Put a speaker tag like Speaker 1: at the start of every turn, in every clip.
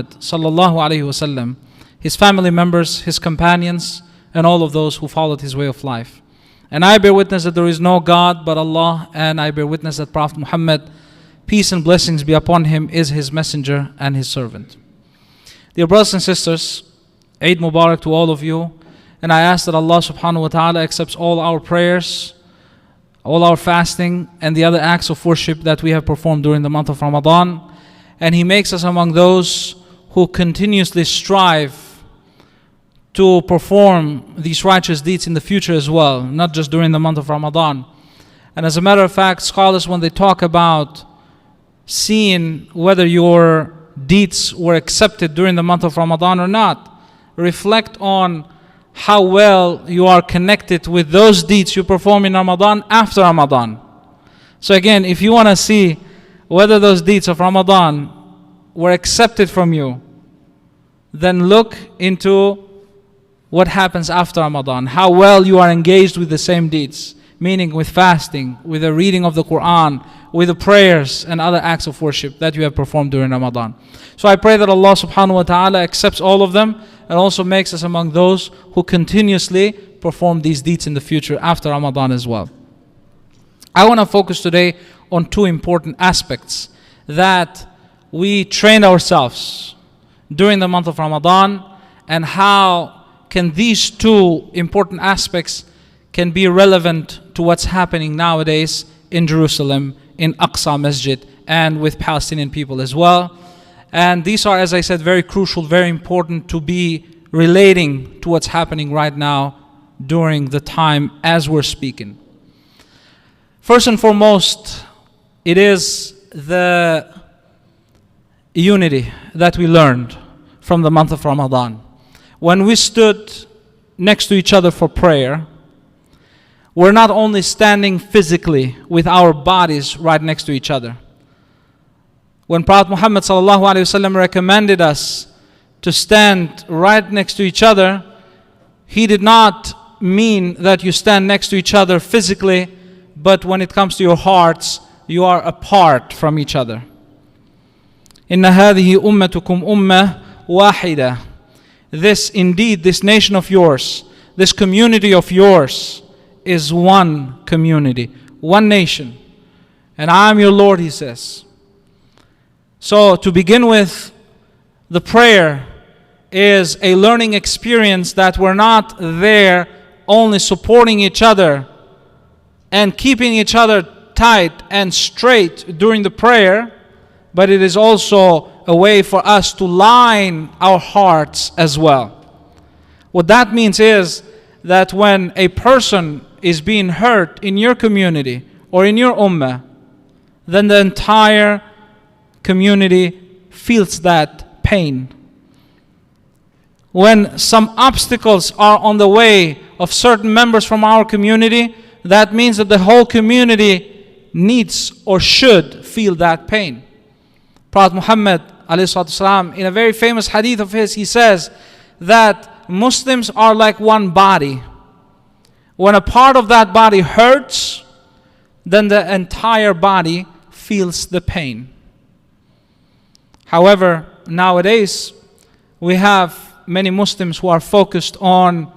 Speaker 1: sallallahu alaihi wasallam, his family members, his companions, and all of those who followed his way of life. And I bear witness that there is no God but Allah, and I bear witness that Prophet Muhammad, peace and blessings be upon him, is his messenger and his servant. Dear brothers and sisters, Eid Mubarak to all of you, and I ask that Allah subhanahu wa ta'ala accepts all our prayers, all our fasting, and the other acts of worship that we have performed during the month of Ramadan, and He makes us among those who continuously strive to perform these righteous deeds in the future as well, not just during the month of Ramadan. And as a matter of fact, scholars, when they talk about seeing whether your deeds were accepted during the month of Ramadan or not, reflect on how well you are connected with those deeds you perform in Ramadan after Ramadan. So again, if you want to see whether those deeds of Ramadan were accepted from you, then look into what happens after Ramadan, how well you are engaged with the same deeds, meaning with fasting, with the reading of the Quran, with the prayers and other acts of worship that you have performed during Ramadan. So I pray that Allah subhanahu wa ta'ala accepts all of them and also makes us among those who continuously perform these deeds in the future after Ramadan as well. I want to focus today on two important aspects that we trained ourselves during the month of Ramadan, and how can these two important aspects can be relevant to what's happening nowadays in Jerusalem, in Aqsa Masjid, and with Palestinian people as well. And these are, as I said, very crucial, very important to be relating to what's happening right now during the time as we're speaking. First and foremost, it is the unity that we learned from the month of Ramadan. When we stood next to each other for prayer, we're not only standing physically with our bodies right next to each other. When Prophet Muhammad sallallahu alaihi wasallam recommended us to stand right next to each other, he did not mean that you stand next to each other physically, but when it comes to your hearts, you are apart from each other. Inna hadhihi ummatukum ummah wahida. This indeed, this nation of yours, this community of yours is one community, one nation. And I am your Lord, he says. So to begin with, the prayer is a learning experience that we're not there only supporting each other and keeping each other tight and straight during the prayer, but it is also a way for us to line our hearts as well. What that means is that when a person is being hurt in your community or in your ummah, then the entire community feels that pain. When some obstacles are on the way of certain members from our community, that means that the whole community needs or should feel that pain. Prophet Muhammad ﷺ, in a very famous hadith of his, he says that Muslims are like one body. When a part of that body hurts, then the entire body feels the pain. However, nowadays we have many Muslims who are focused on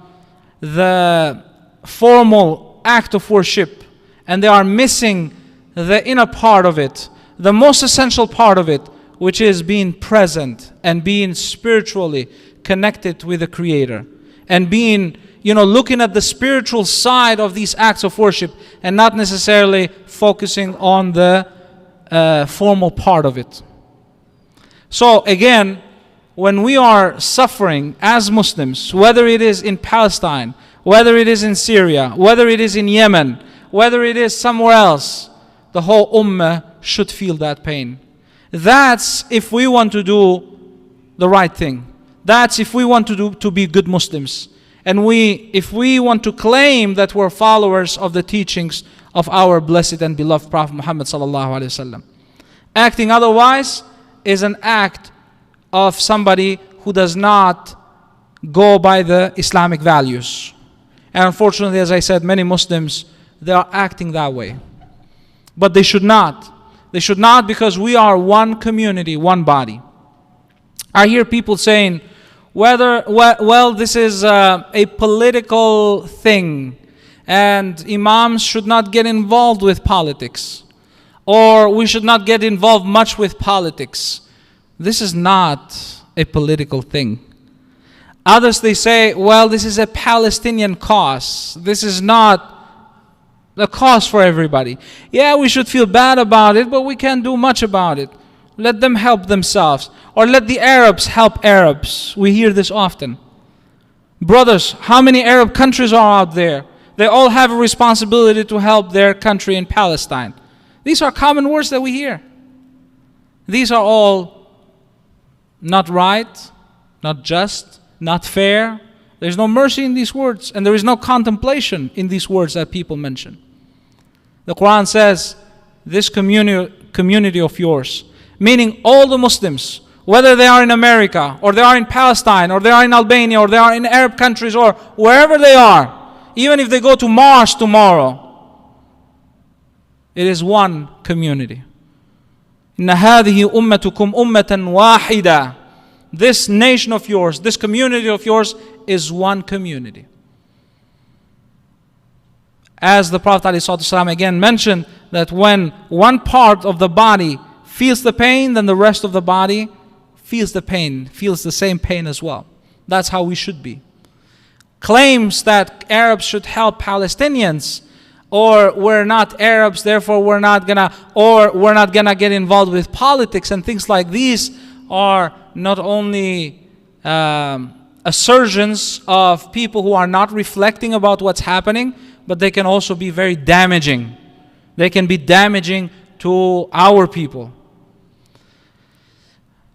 Speaker 1: the formal act of worship, and they are missing the inner part of it, the most essential part of it, which is being present and being spiritually connected with the Creator, and being, looking at the spiritual side of these acts of worship and not necessarily focusing on the formal part of it. So again, when we are suffering as Muslims, whether it is in Palestine, whether it is in Syria, whether it is in Yemen, whether it is somewhere else, the whole ummah should feel that pain. That's if we want to do the right thing. That's if we want to be good Muslims. And if we want to claim that we're followers of the teachings of our blessed and beloved Prophet Muhammad sallallahu alaihi wasallam. Acting otherwise is an act of somebody who does not go by the Islamic values. And unfortunately, as I said, many Muslims, they are acting that way. But they should not. They should not, because we are one community, one body. I hear people saying, well, this is a political thing, and imams should not get involved with politics, or we should not get involved much with politics. This is not a political thing. Others, they say, well, this is a Palestinian cause. This is not a cause for everybody. Yeah, we should feel bad about it, but we can't do much about it. Let them help themselves. Or let the Arabs help Arabs. We hear this often. Brothers, how many Arab countries are out there? They all have a responsibility to help their country in Palestine. These are common words that we hear. These are all not right, not just, not fair. There's no mercy in these words, and there is no contemplation in these words that people mention. The Quran says, this community of yours, meaning all the Muslims, whether they are in America, or they are in Palestine, or they are in Albania, or they are in Arab countries, or wherever they are, even if they go to Mars tomorrow, it is one community. إِنَّ هَذِهِ أُمَّتُكُمْ أُمَّةً وَاحِدًا. This nation of yours, this community of yours is one community. As the Prophet ﷺ again mentioned, that when one part of the body feels the pain, then the rest of the body feels the pain, feels the same pain as well. That's how we should be. Claims that Arabs should help Palestinians, or we're not Arabs, therefore we're not gonna get involved with politics and things like these, are not only assertions of people who are not reflecting about what's happening, but they can also be very damaging. They can be damaging to our people.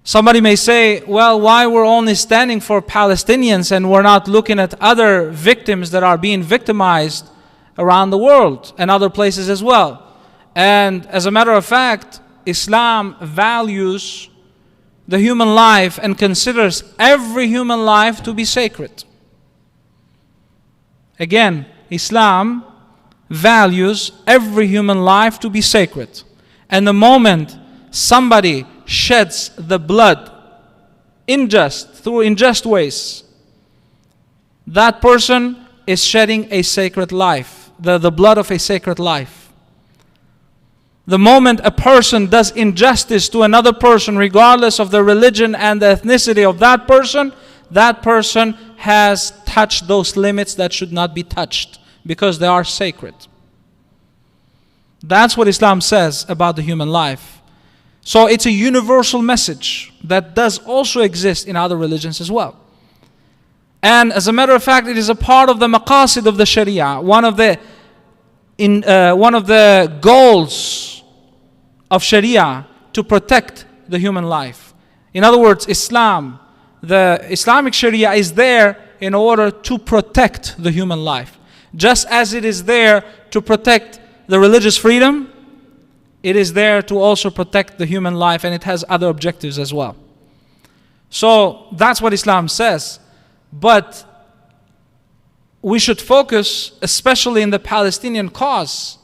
Speaker 1: Somebody may say, well, why we're only standing for Palestinians and we're not looking at other victims that are being victimized around the world and other places as well. And as a matter of fact, Islam values the human life and considers every human life to be sacred. Again, Islam values every human life to be sacred. And the moment somebody sheds the blood through unjust ways, that person is shedding a sacred life, the blood of a sacred life. The moment a person does injustice to another person, regardless of the religion and the ethnicity of that person has touched those limits that should not be touched, because they are sacred. That's what Islam says about the human life. So it's a universal message that does also exist in other religions as well. And as a matter of fact, it is a part of the maqasid of the Sharia, one of the goals of Sharia, to protect the human life. In other words, the Islamic Sharia is there in order to protect the human life. Just as it is there to protect the religious freedom, it is there to also protect the human life, and it has other objectives as well. So that's what Islam says. But we should focus especially in the Palestinian cause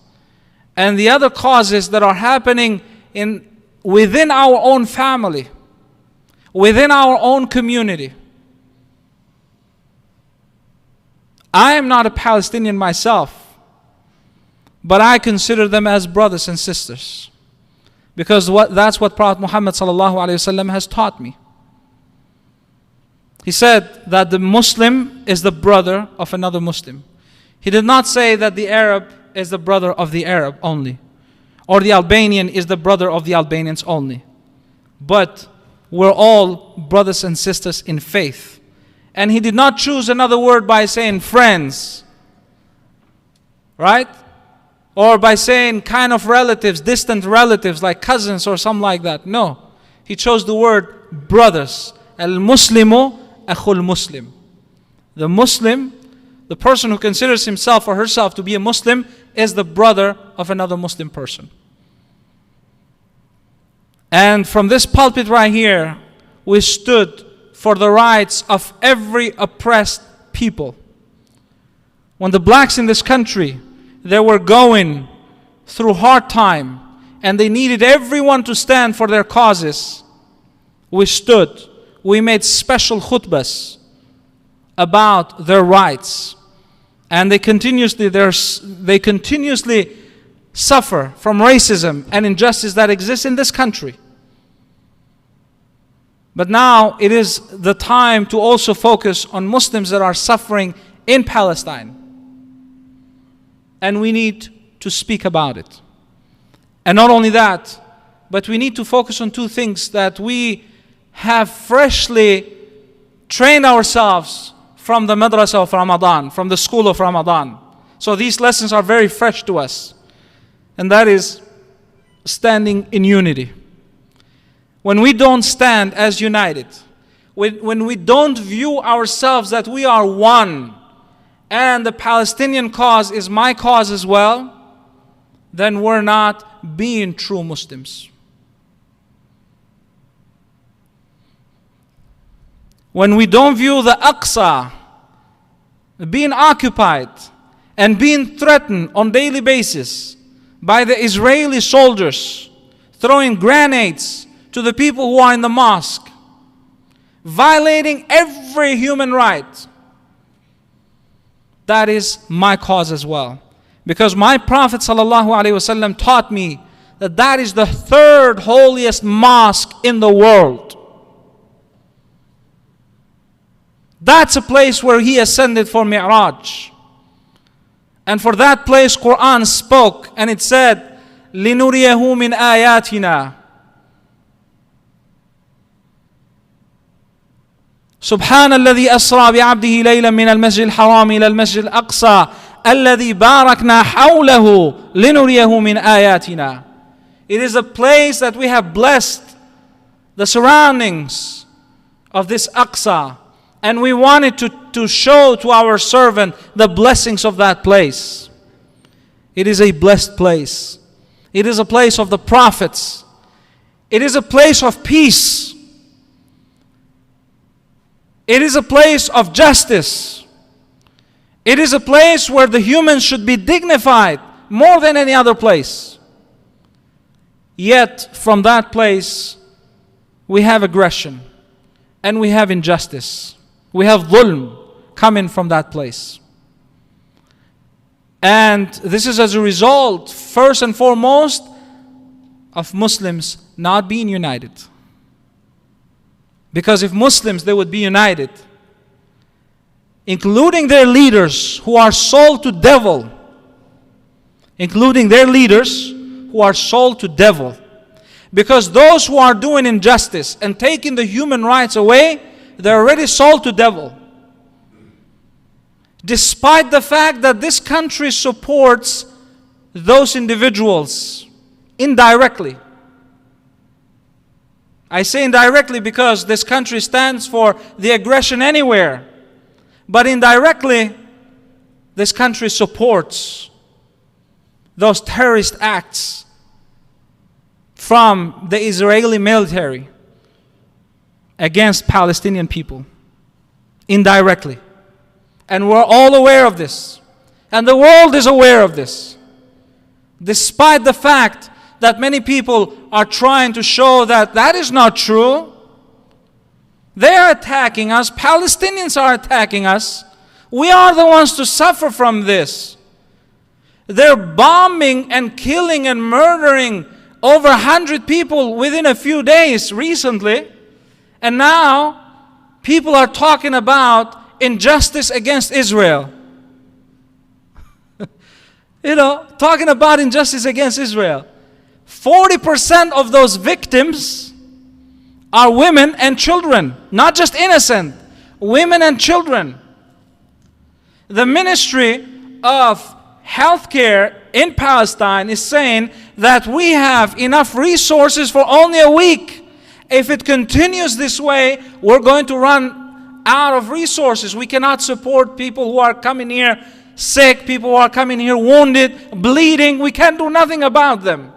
Speaker 1: and the other causes that are happening within our own family, within our own community. I am not a Palestinian myself, but I consider them as brothers and sisters, because that's what Prophet Muhammad ﷺ has taught me. He said that the Muslim is the brother of another Muslim. He did not say that the Arab is the brother of the Arab only, or the Albanian is the brother of the Albanians only. But we're all brothers and sisters in faith. And he did not choose another word by saying friends, right? Or by saying kind of relatives, distant relatives like cousins or something like that. No, he chose the word brothers. Al-Muslimu akhul Muslim. The Muslim, the person who considers himself or herself to be a Muslim, is the brother of another Muslim person. And from this pulpit right here, we stood for the rights of every oppressed people. When the blacks in this country, they were going through hard time and they needed everyone to stand for their causes, we stood. we made special khutbahs about their rights. And they continuously suffer from racism and injustice that exists in this country. But now it is the time to also focus on Muslims that are suffering in Palestine. And we need to speak about it. And not only that, but we need to focus on two things that we have freshly trained ourselves from the madrasa of Ramadan, from the school of Ramadan. So these lessons are very fresh to us. And that is standing in unity. When we don't stand as united, when we don't view ourselves that we are one, and the Palestinian cause is my cause as well, then we're not being true Muslims. When we don't view the Aqsa being occupied and being threatened on daily basis by the Israeli soldiers throwing grenades to the people who are in the mosque, violating every human right, that is my cause as well. Because my Prophet ﷺ taught me that that is the third holiest mosque in the world. That's a place where he ascended for Mi'raj. And for that place, Quran spoke and it said, لِنُرِيَهُ مِنْ آيَاتِنَا. سبحان الذي أسرى بعبده ليلا من المسجد الحرام إلى المسجد الأقصى الذي باركنا حوله لنريه من آياتنا. It is a place that we have blessed the surroundings of this Aqsa, and we wanted to show to our servant the blessings of that place. It is a blessed place. It is a place of the prophets. It is a place of peace. It is a place of justice. It is a place where the humans should be dignified more than any other place. Yet from that place we have aggression and we have injustice. We have dhulm coming from that place. And this is as a result, first and foremost, of Muslims not being united. Because if Muslims, they would be united, including their leaders who are sold to devil, including their leaders who are sold to devil. Because those who are doing injustice and taking the human rights away, they're already sold to devil. Despite the fact that this country supports those individuals indirectly. I say indirectly because this country stands for the aggression anywhere. But indirectly, this country supports those terrorist acts from the Israeli military against Palestinian people. Indirectly. And we're all aware of this. And the world is aware of this. Despite the fact that many people are trying to show that that is not true. They are attacking us. Palestinians are attacking us. We are the ones to suffer from this. They're bombing and killing and murdering over 100 people within a few days recently. And now people are talking about injustice against Israel. Talking about injustice against Israel. 40% of those victims are women and children, not just innocent, women and children. The Ministry of Healthcare in Palestine is saying that we have enough resources for only a week. If it continues this way, we're going to run out of resources. We cannot support people who are coming here sick, people who are coming here wounded, bleeding. We can't do nothing about them.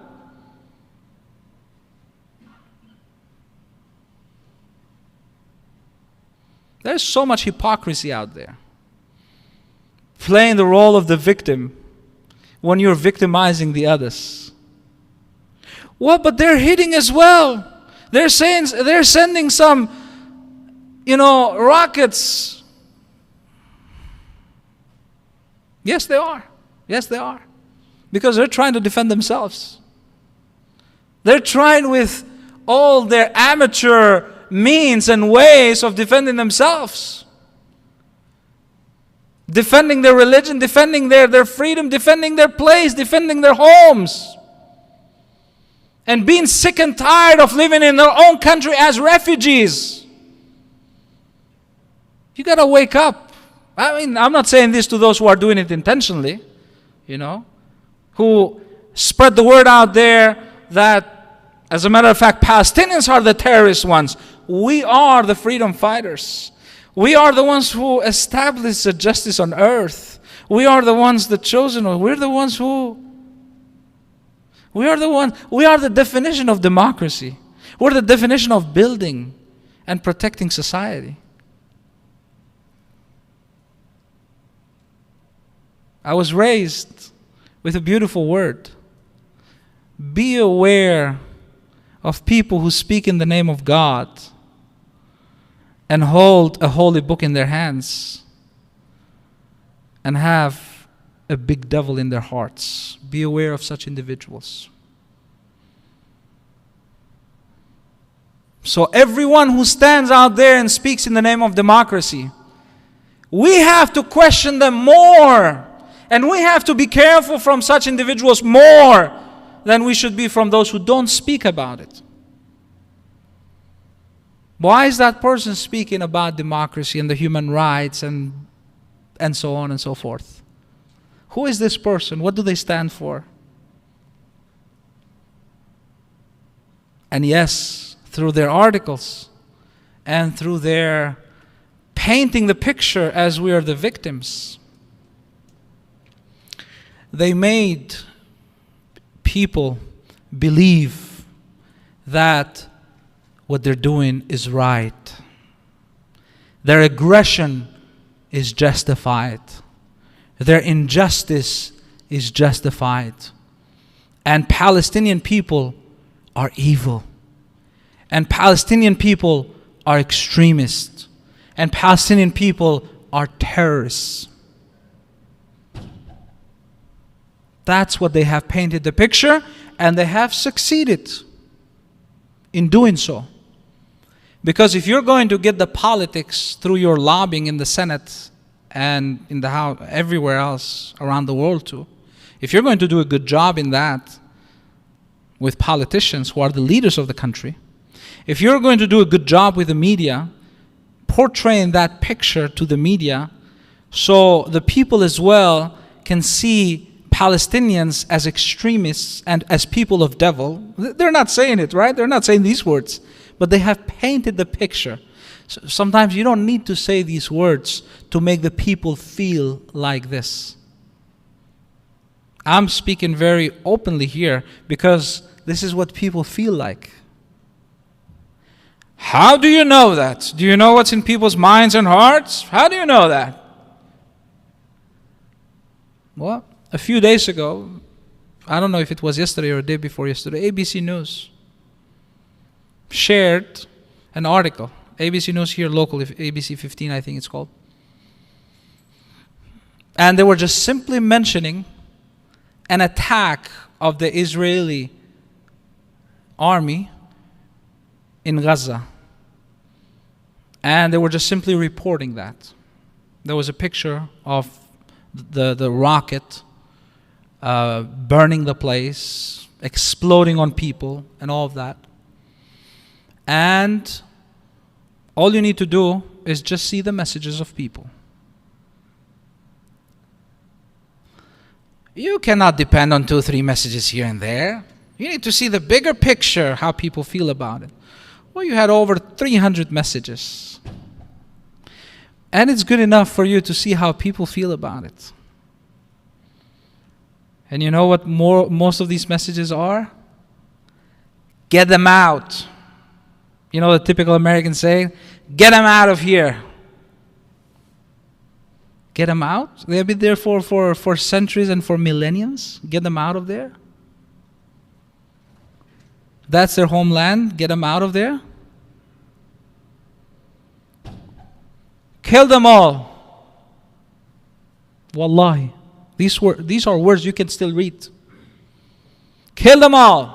Speaker 1: There's so much hypocrisy out there. Playing the role of the victim when you're victimizing the others. Well, but they're hitting as well. They're sending some Rockets. Yes, they are. Yes, they are. Because they're trying to defend themselves. They're trying with all their amateur means and ways of defending themselves. Defending their religion, defending their freedom, defending their place, defending their homes. And being sick and tired of living in their own country as refugees. You got to wake up. I'm not saying this to those who are doing it intentionally, who spread the word out there that, as a matter of fact, Palestinians are the terrorist ones. We are the freedom fighters. We are the ones who establish the justice on earth. We are the ones, the chosen ones. We are the definition of democracy. We're the definition of building and protecting society. I was raised with a beautiful word. Be aware of people who speak in the name of God and hold a holy book in their hands and have a big devil in their hearts. Be aware of such individuals. So everyone who stands out there and speaks in the name of democracy, we have to question them more. And we have to be careful from such individuals more than we should be from those who don't speak about it. Why is that person speaking about democracy and the human rights and so on and so forth? Who is this person? What do they stand for? And yes, through their articles and through their painting the picture as we are the victims, they made people believe that what they're doing is right. Their aggression is justified. Their injustice is justified. And Palestinian people are evil. And Palestinian people are extremists. And Palestinian people are terrorists. That's what they have painted the picture, and they have succeeded in doing so. Because if you're going to get the politics through your lobbying in the Senate and in the House, everywhere else around the world too, if you're going to do a good job in that with politicians who are the leaders of the country, if you're going to do a good job with the media, portraying that picture to the media so the people as well can see Palestinians as extremists and as people of devil. They're not saying it, right? They're not saying these words, but they have painted the picture. So sometimes you don't need to say these words to make the people feel like this. I'm speaking very openly here because this is what people feel like. How do you know that? Do you know what's in people's minds and hearts? How do you know that? Well, a few days ago, I don't know if it was yesterday or the day before yesterday, ABC News shared an article. ABC News here local, ABC 15 I think it's called. And they were just simply mentioning an attack of the Israeli army in Gaza. And they were just simply reporting that. There was a picture of the rocket burning the place, exploding on people, and all of that. And all you need to do is just see the messages of people. You cannot depend on 2 or 3 messages here and there. You need to see the bigger picture, how people feel about it. Well, you had over 300 messages. And it's good enough for you to see how people feel about it. And you know what most of these messages are? Get them out. You know the typical American saying? Get them out of here. Get them out? They've been there for centuries and for millenniums. Get them out of there. That's their homeland. Get them out of there. Kill them all. Wallahi. These are words you can still read. Kill them all.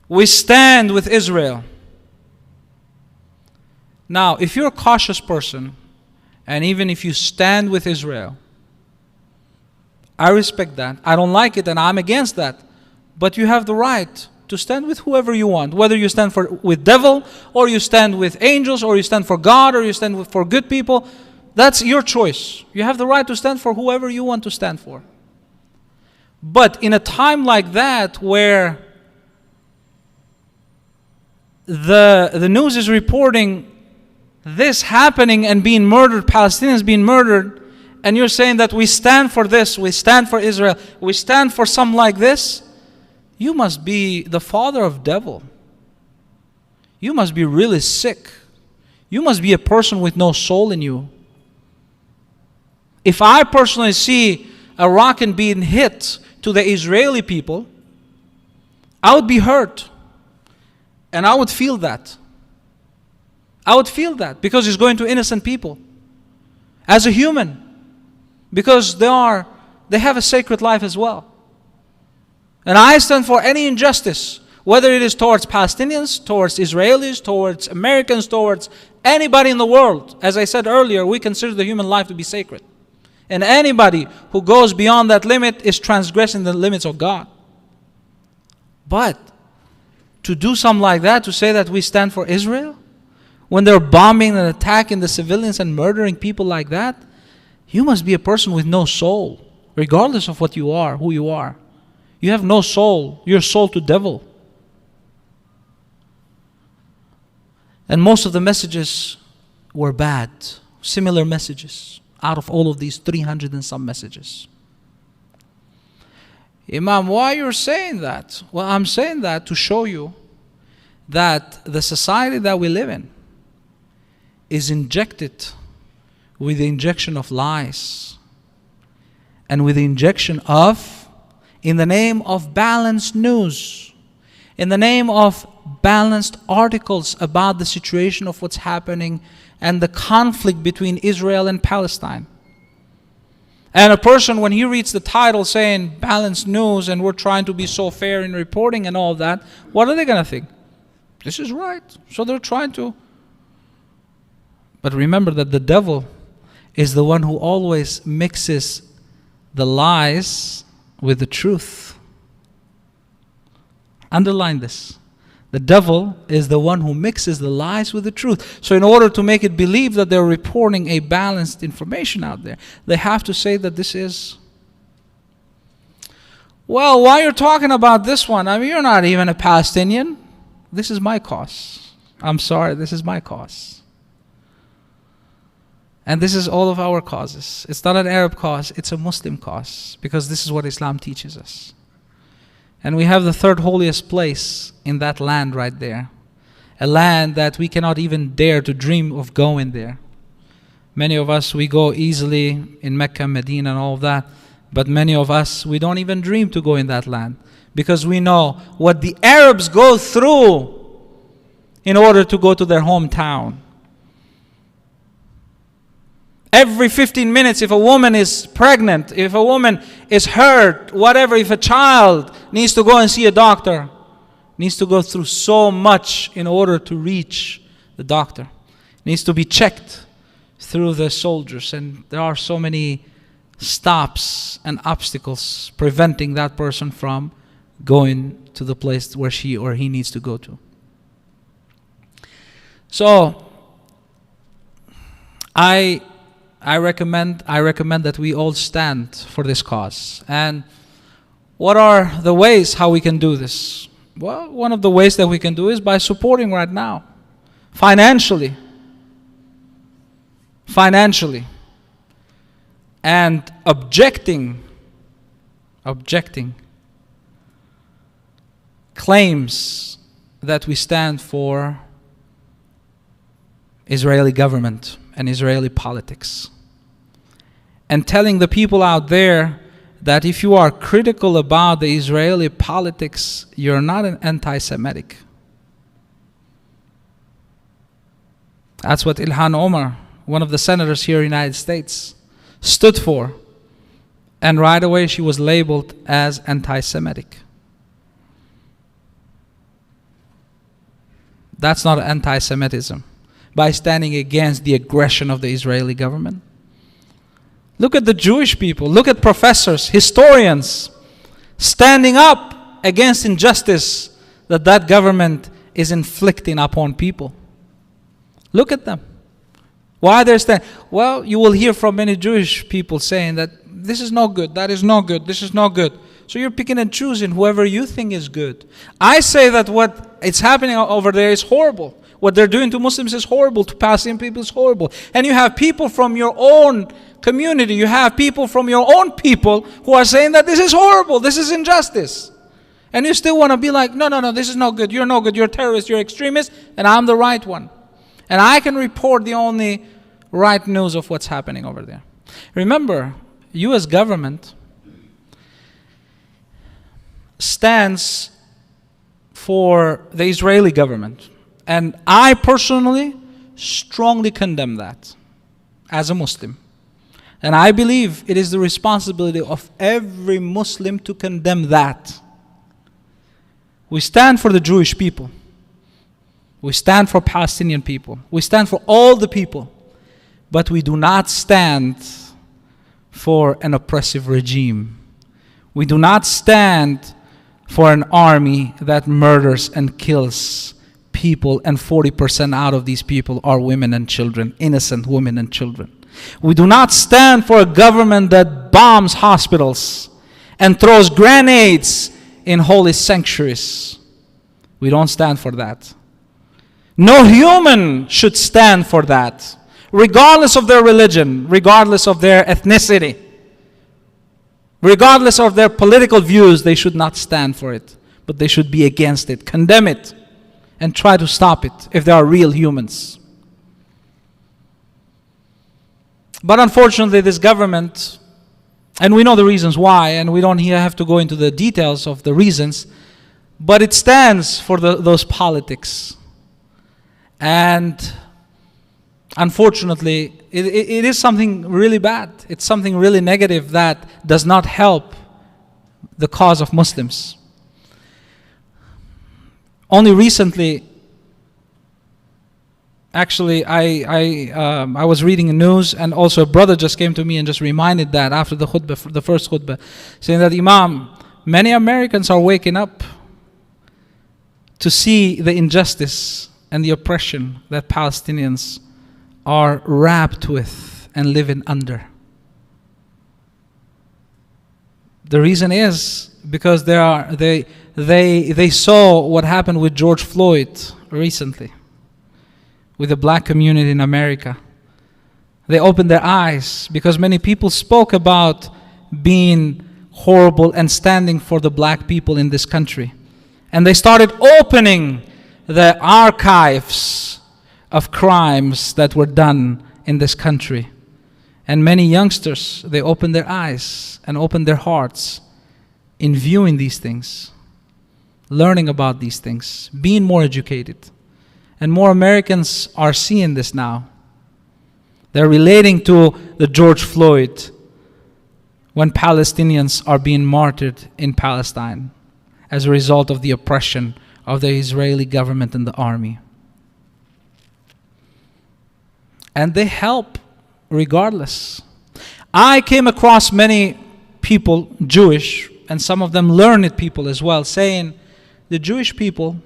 Speaker 1: We stand with Israel. Now, if you're a cautious person, and even if you stand with Israel, I respect that. I don't like it and I'm against that. But you have the right to stand with whoever you want. Whether you stand with devil, or you stand with angels, or you stand for God, or you stand for good people. That's your choice. You have the right to stand for whoever you want to stand for. But in a time like that, where the news is reporting this happening and being murdered, Palestinians being murdered, and you're saying that we stand for this, we stand for Israel, we stand for something like this, you must be the father of devil. You must be really sick. You must be a person with no soul in you. If I personally see a rocket being hit to the Israeli people, I would be hurt. And I would feel that. I would feel that because it's going to innocent people. As a human. Because they have a sacred life as well. And I stand for any injustice, whether it is towards Palestinians, towards Israelis, towards Americans, towards anybody in the world. As I said earlier, we consider the human life to be sacred. And anybody who goes beyond that limit is transgressing the limits of God. But to do something like that, to say that we stand for Israel, when they're bombing and attacking the civilians and murdering people like that, you must be a person with no soul, regardless of what you are, who you are. You have no soul. You're soul to devil. And most of the messages were bad. Similar messages out of all of these 300 and some messages. Imam, why you're saying that? Well, I'm saying that to show you that the society that we live in is injected with the injection of lies and with the injection of, in the name of balanced news, in the name of balanced articles about the situation of what's happening and the conflict between Israel and Palestine. And a person, when he reads the title saying balanced news and we're trying to be so fair in reporting and all that, what are they going to think? This is right. So they're trying to. But remember that the devil is the one who always mixes the lies with the truth. Underline this. The devil is the one who mixes the lies with the truth. So in order to make it believe that they're reporting a balanced information out there, they have to say that this is, well, why you're talking about this one? I mean, you're not even a Palestinian. This is my cause. I'm sorry, this is my cause. And this is all of our causes. It's not an Arab cause, it's a Muslim cause. Because this is what Islam teaches us. And we have the third holiest place in that land right there. A land that we cannot even dare to dream of going there. Many of us, we go easily in Mecca, Medina and all of that. But many of us, we don't even dream to go in that land. Because we know what the Arabs go through in order to go to their hometown. Every 15 minutes, if a woman is pregnant, if a woman is hurt, whatever, if a child needs to go and see a doctor, needs to go through so much in order to reach the doctor. Needs to be checked through the soldiers. And there are so many stops and obstacles preventing that person from going to the place where she or he needs to go to. So, I recommend that we all stand for this cause. And what are the ways how we can do this? Well, one of the ways that we can do is by supporting right now, financially, and objecting claims that we stand for Israeli government and Israeli politics. And telling the people out there that if you are critical about the Israeli politics, you're not an anti-Semitic. That's what Ilhan Omar, one of the senators here in the United States, stood for. And right away she was labeled as anti-Semitic. That's not anti-Semitism. By standing against the aggression of the Israeli government. Look at the Jewish people. Look at professors, historians, standing up against injustice that government is inflicting upon people. Look at them. Why they're standing? Well, you will hear from many Jewish people saying that this is no good, that is no good, this is no good. So you're picking and choosing whoever you think is good. I say that what is happening over there is horrible. What they're doing to Muslims is horrible, to Palestinian people is horrible. And you have people from your own community, you have people from your own people who are saying that this is horrible, this is injustice. And you still want to be like, no, this is no good, you're a terrorist, you're extremist, and I'm the right one. And I can report the only right news of what's happening over there. Remember, U.S. government stands for the Israeli government. And I personally strongly condemn that as a Muslim. And I believe it is the responsibility of every Muslim to condemn that. We stand for the Jewish people. We stand for Palestinian people. We stand for all the people. But we do not stand for an oppressive regime. We do not stand for an army that murders and kills people, and 40% out of these people are women and children, innocent women and children. We do not stand for a government that bombs hospitals and throws grenades in holy sanctuaries. We don't stand for that. No human should stand for that, regardless of their religion, regardless of their ethnicity, regardless of their political views. They should not stand for it, but they should be against it, condemn it, and try to stop it if they are real humans. But unfortunately, this government, and we know the reasons why, and we don't here have to go into the details of the reasons, but it stands for those politics. And unfortunately, it is something really bad. It's something really negative that does not help the cause of Muslims. Only recently, actually, I was reading the news, and also a brother just came to me and just reminded that after the khutbah, the first khutbah, saying that, Imam, many Americans are waking up to see the injustice and the oppression that Palestinians are wrapped with and living under. The reason is because they saw what happened with George Floyd recently, with the black community in America. They opened their eyes because many people spoke about being horrible and standing for the black people in this country. And they started opening the archives of crimes that were done in this country. And many youngsters, they opened their eyes and opened their hearts in viewing these things, learning about these things, being more educated. And more Americans are seeing this now. They're relating to the George Floyd when Palestinians are being martyred in Palestine as a result of the oppression of the Israeli government and the army. And they help regardless. I came across many people, Jewish, and some of them learned people as well, saying the Jewish people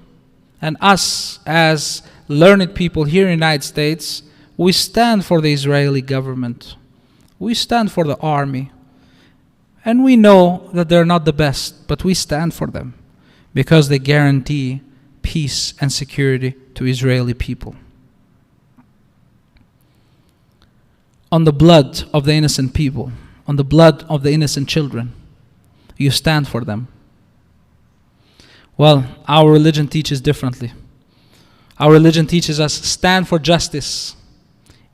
Speaker 1: and us as learned people here in the United States, we stand for the Israeli government. We stand for the army. And we know that they're not the best, but we stand for them because they guarantee peace and security to Israeli people. On the blood of the innocent people, on the blood of the innocent children, you stand for them. Well, our religion teaches differently. Our religion teaches us, stand for justice,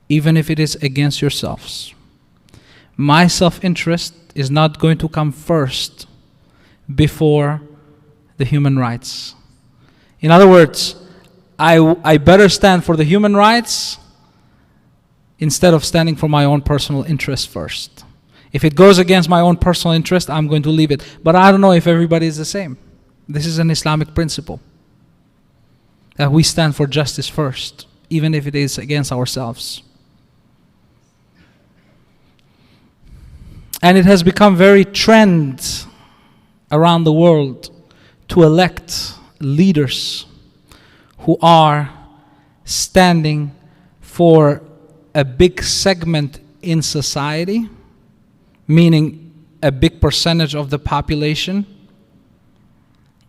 Speaker 1: even if it is against yourselves. My self-interest is not going to come first before the human rights. In other words, I better stand for the human rights instead of standing for my own personal interest first. If it goes against my own personal interest, I'm going to leave it. But I don't know if everybody is the same. This is an Islamic principle, that we stand for justice first, even if it is against ourselves. And it has become very trend around the world to elect leaders who are standing for a big segment in society, meaning a big percentage of the population,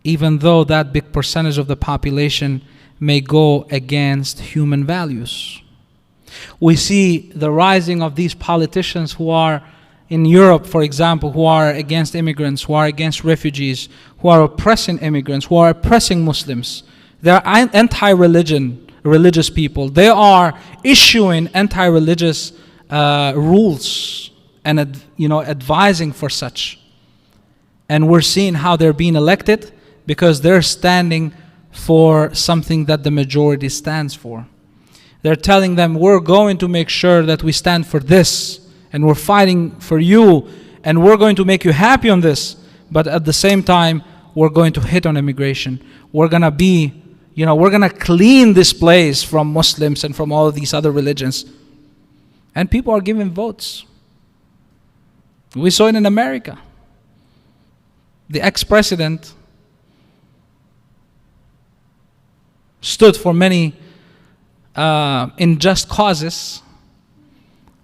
Speaker 1: even though that big percentage of the population may go against human values. We see the rising of these politicians who are in Europe, for example, who are against immigrants, who are against refugees, who are oppressing immigrants, who are oppressing Muslims. They are religious people. They are issuing anti-religious rules and advising for such. And we're seeing how they're being elected because they're standing for something that the majority stands for. They're telling them, we're going to make sure that we stand for this, and we're fighting for you, and we're going to make you happy on this. But at the same time, we're going to hit on immigration. We're going to clean this place from Muslims and from all of these other religions. And people are giving votes. We saw it in America. The ex-president stood for many unjust causes,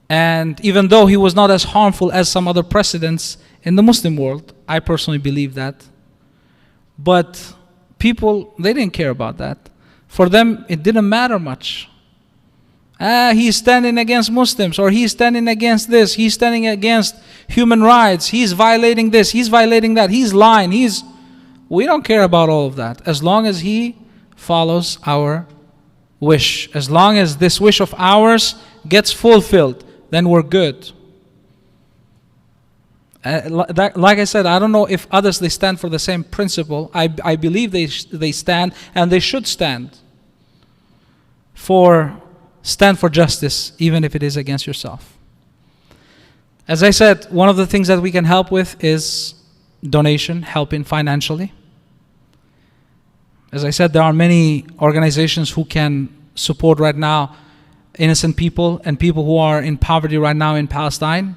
Speaker 1: and even though he was not as harmful as some other presidents in the Muslim world, I personally believe that, but people, they didn't care about that. For them, it didn't matter much. He's standing against Muslims, or he's standing against this, he's standing against human rights, he's violating this, he's violating that, he's lying, we don't care about all of that. As long as he follows our wish, as long as this wish of ours gets fulfilled, then we're good. Like I said, I don't know if others, they stand for the same principle. I believe they stand, and they should stand for justice, even if it is against yourself. As I said, one of the things that we can help with is donation, helping financially. As I said, there are many organizations who can support right now innocent people and people who are in poverty right now in Palestine.